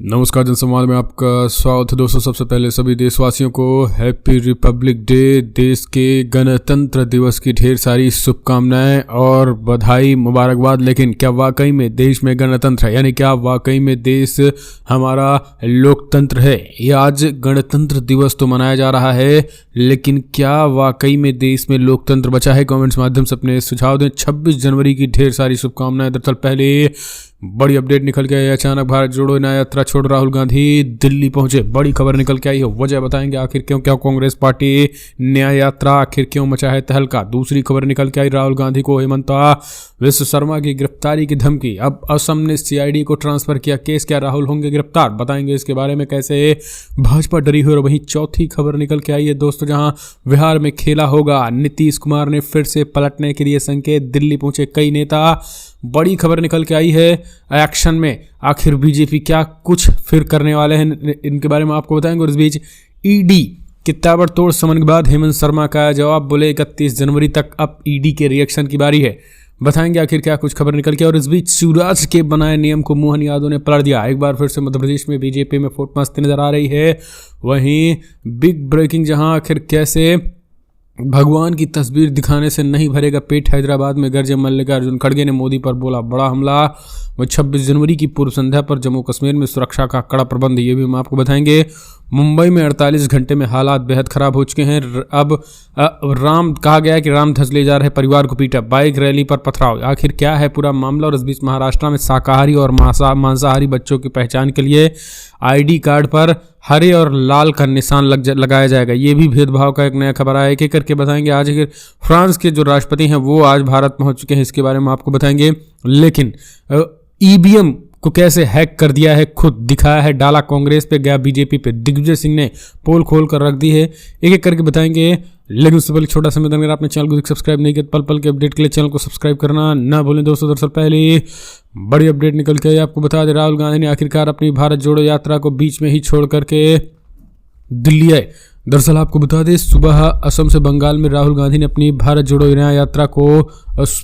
नमस्कार जनसंवाद में आपका स्वागत है दोस्तों। सबसे पहले सभी देशवासियों को हैप्पी रिपब्लिक डे, देश के गणतंत्र दिवस की ढेर सारी शुभकामनाएं और बधाई, मुबारकबाद। लेकिन क्या वाकई में देश में गणतंत्र है, यानी क्या वाकई में देश हमारा लोकतंत्र है? ये आज गणतंत्र दिवस तो मनाया जा रहा है, लेकिन क्या वाकई में देश में लोकतंत्र बचा है? कमेंट्स माध्यम से अपने सुझाव दें। 26 जनवरी की ढेर सारी शुभकामनाएं। दरअसल पहले बड़ी अपडेट निकल के आई, अचानक भारत जोड़ो न्याय यात्रा छोड़ राहुल गांधी दिल्ली पहुंचे। बड़ी खबर निकल के आई है, वजह बताएंगे आखिर क्यों क्या कांग्रेस पार्टी न्याय यात्रा आखिर क्यों मचा है तहलका। दूसरी खबर निकल के आई, राहुल गांधी को हेमंता विश्व शर्मा की गिरफ्तारी की धमकी। अब असम ने सीआईडी को ट्रांसफर किया केस, क्या राहुल होंगे गिरफ्तार? बताएंगे इसके बारे में, कैसे भाजपा डरी हुई। और वहीं चौथी खबर निकल के आई है दोस्तों, जहां बिहार में खेला होगा, नीतीश कुमार ने फिर से पलटने के लिए संकेत, दिल्ली पहुंचे कई नेता। बड़ी खबर निकल के आई है, एक्शन में आखिर बीजेपी क्या कुछ फिर करने वाले हैं, इनके बारे में आपको बताएंगे। और इस बीच ईडी के ताबड़तोड़ समन के बाद हेमंत शर्मा का जवाब, बोले 31 जनवरी तक अब ईडी के रिएक्शन की बारी है। बताएंगे आखिर क्या कुछ खबर निकल के। और इस बीच शिवराज के बनाए नियम को मोहन यादव ने पलट दिया। एक बार फिर से मध्य प्रदेश में बीजेपी में फूट मस्ती नजर आ रही है। वहीं बिग ब्रेकिंग, जहां आखिर कैसे भगवान की तस्वीर दिखाने से नहीं भरेगा पेट, हैदराबाद में गरजे मल्लिकार्जुन खड़गे ने मोदी पर बोला बड़ा हमला। वह 26 जनवरी की पूर्व संध्या पर जम्मू कश्मीर में सुरक्षा का कड़ा प्रबंध, ये भी हम आपको बताएंगे। मुंबई में 48 घंटे में हालात बेहद खराब हो चुके हैं। अब राम कहा गया है कि राम ध्वज ले जा रहे परिवार को पीटा, बाइक रैली पर पथराव। आखिर क्या है पूरा मामला? और इस बीच महाराष्ट्र में शाकाहारी और मांसाहारी बच्चों की पहचान के लिए आईडी कार्ड पर हरे और लाल का निशान लगाया जाएगा। ये भी भेदभाव का एक नया खबर आया, एक करके बताएंगे। आज फ्रांस के जो राष्ट्रपति हैं वो आज भारत पहुंच चुके हैं, इसके बारे में आपको बताएंगे। लेकिन ईवीएम को कैसे हैक कर दिया है, खुद दिखाया है, डाला कांग्रेस पे, गया बीजेपी पे। दिग्विजय सिंह ने पोल खोल कर रख दी है, एक एक करके बताएंगे। लेकिन उससे पहले छोटा सा मैदान, अगर आपने चैनल को सब्सक्राइब नहीं किया, पल पल के अपडेट के लिए चैनल को सब्सक्राइब करना ना भूलें दोस्तों। दरअसल पहले बड़ी अपडेट निकल के आपको बता दें, राहुल गांधी ने आखिरकार अपनी भारत जोड़ो यात्रा को बीच में ही छोड़ करके दिल्ली आए। दरअसल आपको बता दें, सुबह असम से बंगाल में राहुल गांधी ने अपनी भारत जोड़ो न्याय यात्रा को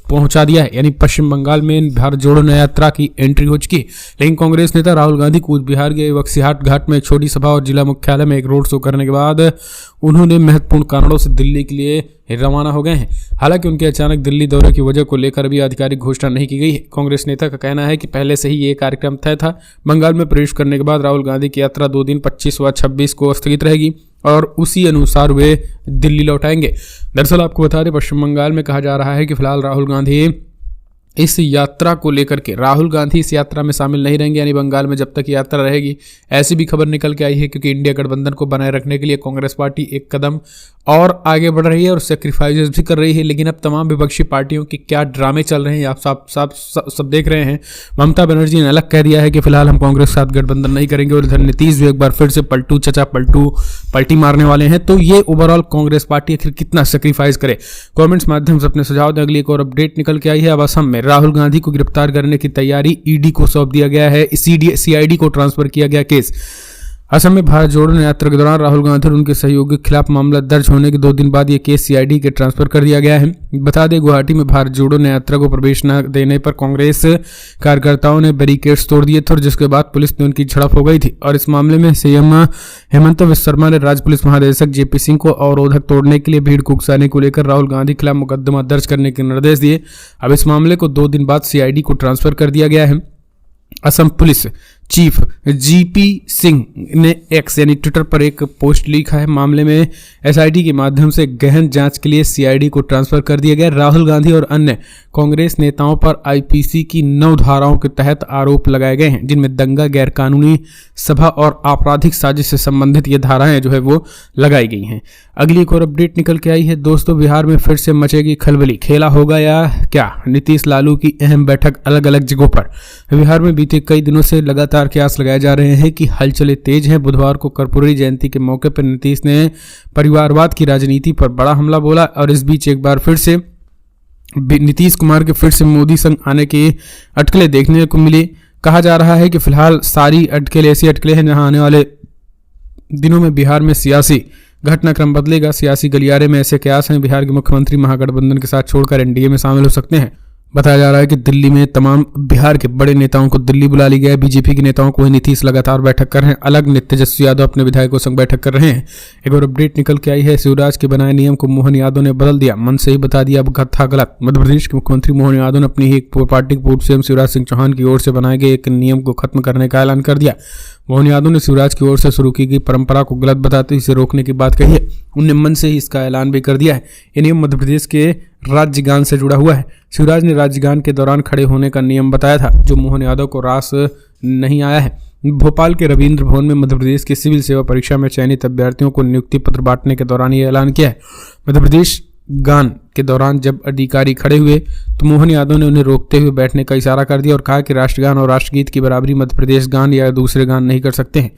पहुंचा दिया है, यानी पश्चिम बंगाल में भारत जोड़ो न्याय यात्रा की एंट्री हो चुकी। लेकिन कांग्रेस नेता राहुल गांधी कूच बिहार के बक्सीहाट घाट में एक छोटी सभा और जिला मुख्यालय में एक रोड शो करने के बाद उन्होंने महत्वपूर्ण कारणों से दिल्ली के लिए रवाना हो गए हैं। हालांकि उनके अचानक दिल्ली दौरे की वजह को लेकर भी आधिकारिक घोषणा नहीं की गई है। कांग्रेस नेता का कहना है कि पहले से ही ये कार्यक्रम तय था। बंगाल में प्रवेश करने के बाद राहुल गांधी की यात्रा 2 दिन 25 व 26 को स्थगित रहेगी और उसी अनुसार वे दिल्ली लौट आएंगे। दरअसल आपको बता दें, पश्चिम बंगाल में कहा जा रहा है कि फिलहाल राहुल गांधी इस यात्रा को लेकर के, राहुल गांधी इस यात्रा में शामिल नहीं रहेंगे, यानी बंगाल में जब तक यात्रा रहेगी। ऐसी भी खबर निकल के आई है, क्योंकि इंडिया गठबंधन को बनाए रखने के लिए कांग्रेस पार्टी एक कदम और आगे बढ़ रही है और सेक्रीफाइसेस भी कर रही है। लेकिन अब तमाम विपक्षी पार्टियों के क्या ड्रामे चल रहे हैं आप सब देख रहे हैं। ममता बनर्जी ने अलग कह दिया है कि फिलहाल हम कांग्रेस के साथ गठबंधन नहीं करेंगे, और इधर नीतीश भी एक बार फिर से पलटी मारने वाले हैं। तो ये ओवरऑल कांग्रेस पार्टी आखिर कितना सेक्रीफाइस करे? कमेंट्स माध्यम से अपने सुझाव दें। अगली एक और अपडेट निकल के आई है, अब असम में राहुल गांधी को गिरफ्तार करने की तैयारी, ईडी को सौंप दिया गया है, सीआईडी को ट्रांसफर किया गया केस। असम में भारत जोड़ो यात्रा के दौरान राहुल गांधी और उनके सहयोगी के खिलाफ मामला दर्ज होने के 2 दिन बाद यह केस सीआईडी के ट्रांसफर कर दिया गया है। बता दें, गुवाहाटी में भारत जोड़ो यात्रा को प्रवेश न देने पर कांग्रेस कार्यकर्ताओं ने बैरिकेड्स तोड़ दिए थे, और जिसके बाद पुलिस ने उनकी झड़प हो गई थी। और इस मामले में सीएम हेमंत विश्व शर्मा ने राज्य पुलिस महानिदेशक जेपी सिंह को अवरोधक तोड़ने के लिए भीड़ को उकसाने को लेकर राहुल गांधी के खिलाफ मुकदमा दर्ज करने के निर्देश दिए। अब इस मामले को 2 दिन बाद सीआईडी को ट्रांसफर कर दिया गया है। Assam police chief GP Singh ने एक्स यानी ट्विटर पर एक पोस्ट लिखा है, मामले में एसआईटी के माध्यम से गहन जांच के लिए सीआईडी को ट्रांसफर कर दिया गया। राहुल गांधी और अन्य कांग्रेस नेताओं पर आईपीसी की 9 धाराओं के तहत आरोप लगाए गए हैं, जिनमें दंगा, गैरकानूनी सभा और आपराधिक साजिश से संबंधित ये धाराएं जो है वो लगाई गई हैं। अगली एक और अपडेट निकल के आई है दोस्तों, बिहार में फिर से मचेगी खलबली, खेला होगा या क्या? नीतीश लालू की अहम बैठक अलग अलग जगहों पर। बिहार में बीते कई दिनों से लगातार कयास लगाए जा रहे हैं कि हलचलें तेज हैं। बुधवार को कर्पूरी जयंती के मौके पर नीतीश ने परिवारवाद की राजनीति पर बड़ा हमला बोला, और इस बीच एक बार फिर से नीतीश कुमार के फिर से मोदी संग आने की अटकलें देखने को मिली। कहा जा रहा है कि फिलहाल सारी अटकलें ऐसी अटकलें हैं जहां आने वाले दिनों में बिहार में सियासी घटनाक्रम बदलेगा। सियासी गलियारे में ऐसे कयास हैं, बिहार के मुख्यमंत्री महागठबंधन के साथ छोड़कर एनडीए में शामिल हो सकते हैं। बताया जा रहा है कि दिल्ली में तमाम बिहार के बड़े नेताओं को दिल्ली बुला लिया गया है। बीजेपी के नेताओं को नीतीश लगातार बैठक कर रहे हैं, अलग ने तेजस्वी यादव अपने विधायकों संग बैठक कर रहे हैं। एक और अपडेट निकल के आई है, शिवराज के बनाए नियम को मोहन यादव ने बदल दिया, मन से ही बता दिया अब था गलत। मध्य प्रदेश के मुख्यमंत्री मोहन यादव ने अपनी ही एक पार्टी के पूर्व सीएम शिवराज सिंह चौहान की ओर से बनाए गए एक नियम को खत्म करने का ऐलान कर दिया। मोहन यादव ने शिवराज की ओर से शुरू की गई परंपरा को गलत बताते हुए इसे रोकने की बात कही है। उनने मन से ही इसका ऐलान भी कर दिया है। ये नियम मध्य प्रदेश के राज्यगान से जुड़ा हुआ है। शिवराज ने राज्यगान के दौरान खड़े होने का नियम बताया था, जो मोहन यादव को रास नहीं आया है। भोपाल के रविंद्र भवन में मध्य प्रदेश की सिविल सेवा परीक्षा में चयनित अभ्यर्थियों को नियुक्ति पत्र बांटने के दौरान ये ऐलान किया है। मध्य प्रदेश गान के दौरान जब अधिकारी खड़े हुए तो मोहन यादव ने उन्हें रोकते हुए बैठने का इशारा कर दिया और कहा कि राष्ट्रगान और राष्ट्रगीत की बराबरी मध्य प्रदेश गान या दूसरे गान नहीं कर सकते हैं।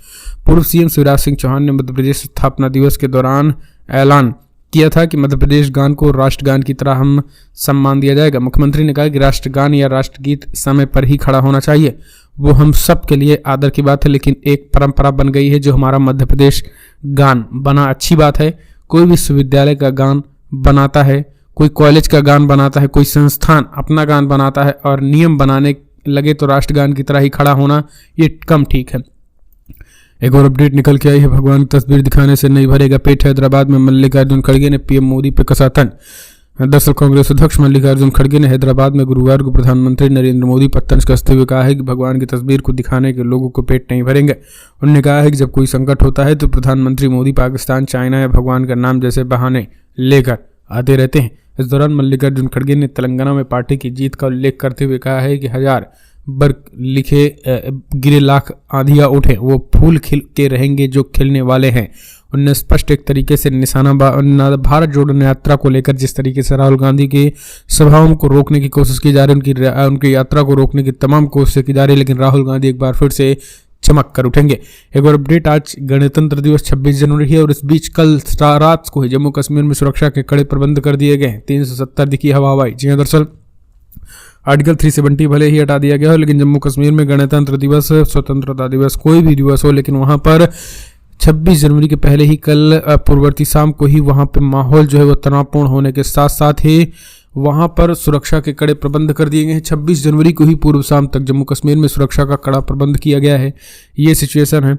पूर्व सीएम शिवराज सिंह चौहान ने मध्य प्रदेश स्थापना दिवस के दौरान ऐलान किया था कि मध्य प्रदेश गान को राष्ट्रगान की तरह हम सम्मान दिया जाएगा। मुख्यमंत्री ने कहा कि राष्ट्रगान या राष्ट्रगीत समय पर ही खड़ा होना चाहिए, वो हम सब के लिए आदर की बात है, लेकिन एक परंपरा बन गई है जो हमारा मध्य प्रदेश गान बना अच्छी बात है। कोई विश्वविद्यालय का गान बनाता है, कोई कॉलेज का गान बनाता है, कोई संस्थान अपना गान बनाता है और नियम बनाने लगे तो राष्ट्रगान की तरह ही खड़ा होना ये कम ठीक है। एक और अपडेट निकल के आई है, भगवान की तस्वीर दिखाने से नहीं भरेगा पेट। हैदराबाद में मल्लिकार्जुन खड़गे ने पीएम मोदी पर कसा तंज। दरअसल कांग्रेस अध्यक्ष मल्लिकार्जुन खड़गे ने हैदराबाद में गुरुवार को प्रधानमंत्री नरेंद्र मोदी पर तंज कसते हुए कहा है कि भगवान की तस्वीर को दिखाने के लोगों को पेट नहीं भरेंगे। उन्होंने कहा है कि जब कोई संकट होता है तो प्रधानमंत्री मोदी पाकिस्तान, चाइना या भगवान का नाम जैसे बहाने लेकर आते रहते हैं। इस दौरान मल्लिकार्जुन खड़गे ने तेलंगाना में पार्टी की जीत का उल्लेख करते हुए कहा है कि हजार बर्क लिखे गिरे लाख आंधियां उठे, वो फूल खिल के रहेंगे जो खिलने वाले हैं। उन्होंने स्पष्ट एक तरीके से निशाना भारत जोड़ो यात्रा को लेकर जिस तरीके से राहुल गांधी की सभाओं को रोकने की कोशिश की जा रही है, उनकी यात्रा को रोकने की तमाम कोशिशें की जा रही है, लेकिन राहुल गांधी एक बार फिर से चमक कर उठेंगे। एक और अपडेट, आज गणतंत्र दिवस 26 जनवरी है और इस बीच कल रात को ही जम्मू कश्मीर में सुरक्षा के कड़े प्रबंध कर दिए गए। 370 दिखी हवाई। जी हाँ, दरअसल आर्टिकल 370 भले ही हटा दिया गया हो, लेकिन जम्मू कश्मीर में गणतंत्र दिवस, स्वतंत्रता दिवस, कोई भी दिवस हो, लेकिन वहां पर 26 जनवरी के पहले ही कल पूर्ववर्ती शाम को ही वहां पे माहौल जो है वो तनावपूर्ण होने के साथ साथ ही वहां पर सुरक्षा के कड़े प्रबंध कर दिए गए हैं। 26 जनवरी को ही पूर्व शाम तक जम्मू कश्मीर में सुरक्षा का कड़ा प्रबंध किया गया है। ये सिचुएशन है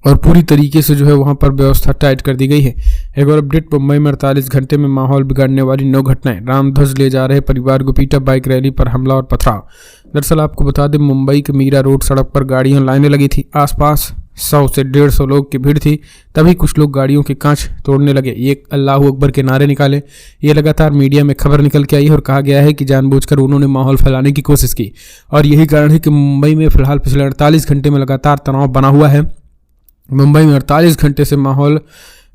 और पूरी तरीके से जो है वहां पर व्यवस्था टाइट कर दी गई है। एक और अपडेट, मुंबई में 48 घंटे में माहौल बिगाड़ने वाली 9 घटनाएं। रामध्वज ले जा रहे परिवार को पीटा, बाइक रैली पर हमला और पथराव। दरअसल आपको बता दें, मुंबई के मीरा रोड सड़क पर गाड़ियां लाइनें लगी थी, आसपास 100 से 150 लोग की भीड़ थी। तभी कुछ लोग गाड़ियों के कांच तोड़ने लगे, ये अल्लाह अकबर के नारे निकाले। ये लगातार मीडिया में खबर निकल के आई है और कहा गया है कि जानबूझकर उन्होंने माहौल फैलाने की कोशिश की और यही कारण है कि मुंबई में फिलहाल पिछले 48 घंटे में लगातार तनाव बना हुआ है। मुंबई में 48 घंटे से माहौल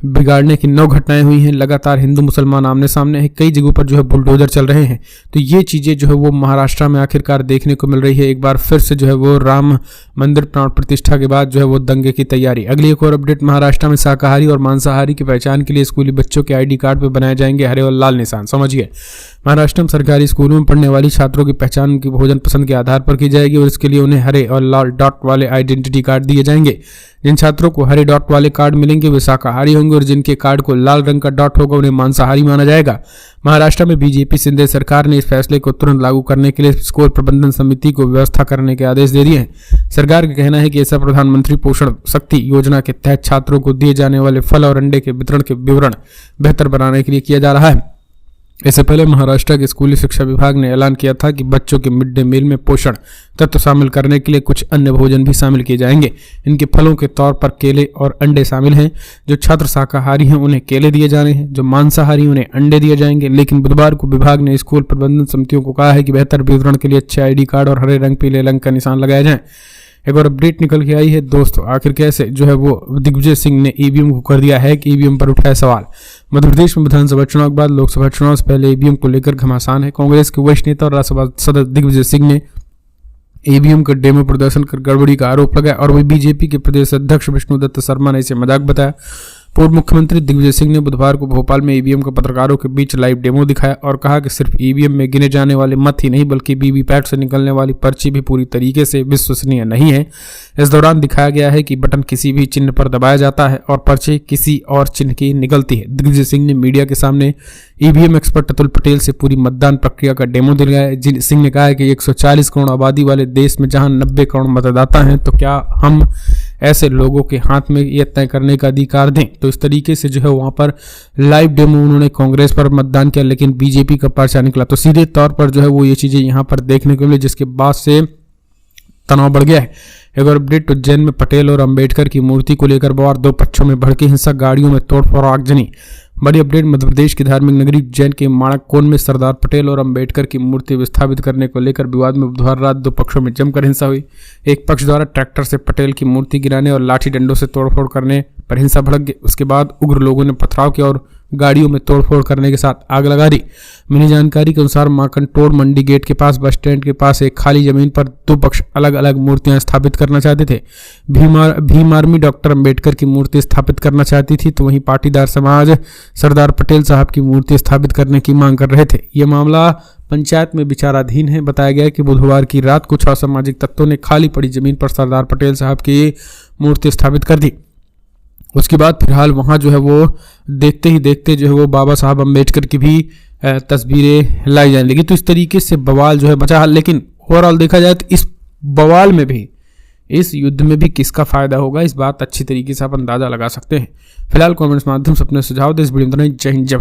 बिगाड़ने की 9 घटनाएं हुई हैं। लगातार हिंदू मुसलमान आमने सामने हैं, कई जगहों पर जो है बुलडोजर चल रहे हैं। तो ये चीज़ें जो है वो महाराष्ट्र में आखिरकार देखने को मिल रही है। एक बार फिर से जो है वो राम मंदिर प्राण प्रतिष्ठा के बाद जो है वो दंगे की तैयारी। अगली एक और अपडेट, महाराष्ट्र में शाकाहारी और मांसाहारी की पहचान के लिए स्कूली बच्चों के ID कार्ड पर बनाए जाएंगे हरे और लाल निशान। समझिए, महाराष्ट्र में सरकारी स्कूलों में पढ़ने वाली छात्रों की पहचान उनकी भोजन पसंद के आधार पर की जाएगी और इसके लिए उन्हें हरे और लाल डॉट वाले आइडेंटिटी कार्ड दिए जाएंगे। जिन छात्रों को हरे डॉट वाले कार्ड मिलेंगे वे शाकाहारी होंगे और जिनके कार्ड को लाल रंग का डॉट होगा उन्हें मांसाहारी माना जाएगा। महाराष्ट्र में बीजेपी शिंदे सरकार ने इस फैसले को तुरंत लागू करने के लिए स्कूल प्रबंधन समिति को व्यवस्था करने के आदेश दे दिए हैं। सरकार का कहना है कि ऐसा प्रधानमंत्री पोषण शक्ति योजना के तहत छात्रों को दिए जाने वाले फल और अंडे के वितरण के विवरण बेहतर बनाने के लिए किया जा रहा है। इससे पहले महाराष्ट्र के स्कूली शिक्षा विभाग ने ऐलान किया था कि बच्चों के मिड डे मील में पोषण तत्व शामिल करने के लिए कुछ अन्य भोजन भी शामिल किए जाएंगे। इनके फलों के तौर पर केले और अंडे शामिल हैं। जो छात्र शाकाहारी हैं उन्हें केले दिए जाने हैं, जो मांसाहारी उन्हें अंडे दिए जाएंगे। लेकिन बुधवार को विभाग ने स्कूल प्रबंधन समितियों को कहा है कि बेहतर वितरण के लिए अच्छे ID कार्ड और हरे रंग पीले रंग का निशान लगाया जाए। एक और अपडेट निकल के आई है दोस्तों, आखिर कैसे जो है वो दिग्विजय सिंह ने EVM को कर दिया है कि EVM पर उठाए सवाल। मध्य प्रदेश में विधानसभा चुनाव के बाद लोकसभा चुनाव से पहले EVM को लेकर घमासान है। कांग्रेस के वरिष्ठ नेता और राज्यसभा सदस्य दिग्विजय सिंह ने EVM का डेमो प्रदर्शन कर गड़बड़ी का आरोप लगाया और वही बीजेपी के प्रदेश अध्यक्ष विष्णुदत्त शर्मा ने इसे मजाक बताया। पूर्व मुख्यमंत्री दिग्विजय सिंह ने बुधवार को भोपाल में ईवीएम का पत्रकारों के बीच लाइव डेमो दिखाया और कहा कि सिर्फ ईवीएम में गिने जाने वाले मत ही नहीं बल्कि वीवीपैट से निकलने वाली पर्ची भी पूरी तरीके से विश्वसनीय नहीं है। इस दौरान दिखाया गया है कि बटन किसी भी चिन्ह पर दबाया जाता है और पर्ची किसी और चिन्ह की निकलती है। दिग्विजय सिंह ने मीडिया के सामने ईवीएम एक्सपर्ट अतुल पटेल से पूरी मतदान प्रक्रिया का डेमो दिलाया। सिंह ने कहा है कि 140 करोड़ आबादी वाले देश में जहां 90 करोड़ मतदाता हैं तो क्या हम ऐसे लोगों के हाथ में यह तय करने का अधिकार दें। तो इस तरीके से जो है वहां पर लाइव डेमो उन्होंने कांग्रेस पर मतदान किया, लेकिन बीजेपी का पर्चा निकला। तो सीधे तौर पर जो है वो ये चीजें यहां पर देखने को मिली, जिसके बाद से तनाव बढ़ गया है। एक और अपडेट, उज्जैन में पटेल और अंबेडकर की मूर्ति को लेकर बवाल, दो पक्षों में भड़की हिंसा, गाड़ियों में तोड़फोड़, आगजनी। बड़ी अपडेट, मध्य प्रदेश की धार्मिक नगरी उज्जैन के माणककोण में सरदार पटेल और अंबेडकर की मूर्ति विस्थापित करने को लेकर विवाद में बुधवार रात दो पक्षों में जमकर हिंसा हुई। एक पक्ष द्वारा ट्रैक्टर से पटेल की मूर्ति गिराने और लाठी डंडों से तोड़फोड़ करने पर हिंसा भड़क गई। उसके बाद उग्र लोगों ने पथराव किया और गाड़ियों में तोड़फोड़ करने के साथ आग लगा दी। मिली जानकारी के अनुसार माकनटोड़ मंडी गेट के पास बस स्टैंड के पास एक खाली जमीन पर दो पक्ष अलग अलग मूर्तियां स्थापित करना चाहते थे। भीम आर्मी डॉक्टर अंबेडकर की मूर्ति स्थापित करना चाहती थी, तो वहीं पाटीदार समाज सरदार पटेल साहब की मूर्ति स्थापित करने की मांग कर रहे थे। यह मामला पंचायत में विचाराधीन है। बताया गया कि बुधवार की रात कुछ असामाजिक तत्वों ने खाली पड़ी जमीन पर सरदार पटेल साहब की मूर्ति स्थापित कर दी। उसके बाद फिलहाल वहां जो है वो देखते ही देखते जो है वो बाबा साहब अम्बेडकर की भी तस्वीरें लाई जाने लगी। तो इस तरीके से बवाल जो है बचा। लेकिन ओवरऑल देखा जाए तो इस बवाल में भी, इस युद्ध में भी किसका फायदा होगा, इस बात अच्छी तरीके से आप अंदाजा लगा सकते हैं। फिलहाल कमेंट्स माध्यम से अपने सुझाव दें। इस वीडियो में जय हिंद जय भारत।